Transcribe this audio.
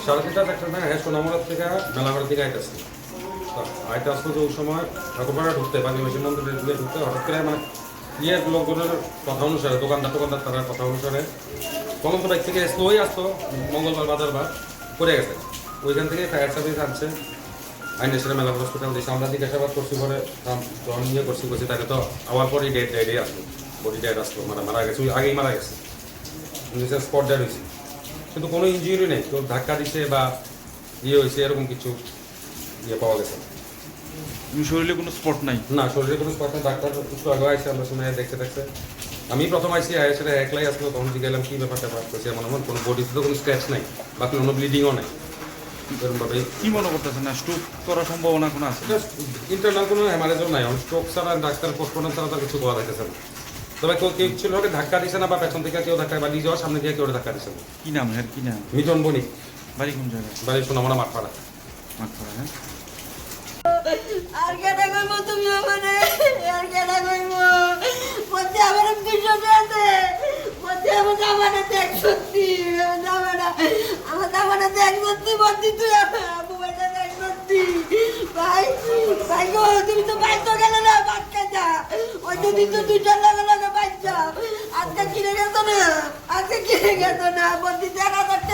3:30 একটা না হ্যাঁ সোনামুড়ার থেকে মেলাঘর থেকে আইতেছে আইতে আসতো যে ওই সময় ঠাকুরপাড়া ঢুকতে বাকি মেশিন মন্দিরে ঢুকতে হঠাৎ করে মানে লোকজনের কথা অনুসারে দোকানদার তার কথা অনুসারে কলম বাইক থেকে স্লোই আসতো মঙ্গলবার বাজার বার পড়ে গেছে ওইখান থেকে ফায়ার সার্ভিস আনছে আইন এসে মেলা হসপিটাল দিয়েছে আমরা জিজ্ঞাসাবাদ করছি পরে যখন ইয়ে করছি তাকে তো আবার পরে ডেডে আসলো বডি ডেড আসলো মারা গেছে আগেই মারা গেছে স্পট ডেড হয়েছে কিন্তু কোনো ইঞ্জুরি নেই কেউ ধাক্কা দিছে বা ইয়ে হয়েছে এরকম কিছু ইয়ে পাওয়া গেছে শরীরে কোনো স্পট নাই না শরীরে কোনো স্পট নেই ডাক্তার একটু আগে আসছে আমরা শুনে দেখতে আমি প্রথম আইসি সেটা একলাই আসলো তখন জিজ্ঞাসলাম কী ব্যাপারটা করছি এমন কোনো বডিতে তো কোনো স্ক্র্যাচ নাই বা কোনো ব্লিডিংও নাই এরকমভাবেই কি মনে করতেছেন না স্ট্রোক করার সম্ভাবনা কোনো আছে ইন্টারনাল কোনো হ্যামারেজও নাই স্ট্রোক ছাড়া ডাক্তার পোস্টমর্টম ছাড়া তার কিছু করা যাইতেছে না তবে কেউ ছিল ধাক্কা দিছে না বা পেছন থেকে কেউ ধাক্কা বা নিজেও সামনে দিয়ে কেউ ধাক্কা দিছে না কি নাম হ্যাঁ কি নাম মিটন বণিক বাড়ি কোন জায়গায় বাড়ি সোনামুড়া মাঠপাড়া হ্যাঁ আর কেডা কইবো তুমি আমারে আর কেডা কইবো মধ্যে আমার বিষয় আছে মধ্যে আমার জামানা দেখ সত্যি জামানা আমার জামানা দেখ সত্যি বদ্ধি তুই আপু বেটা দেখ সত্যি ভাই গো তুমি তো বাইর তো গেলে না বাদ কাজা ওই দুদিন তো দুইটা লাগে বাইর যাও আজকে কিনে গেছো না বদ্ধি 10,000 টাকা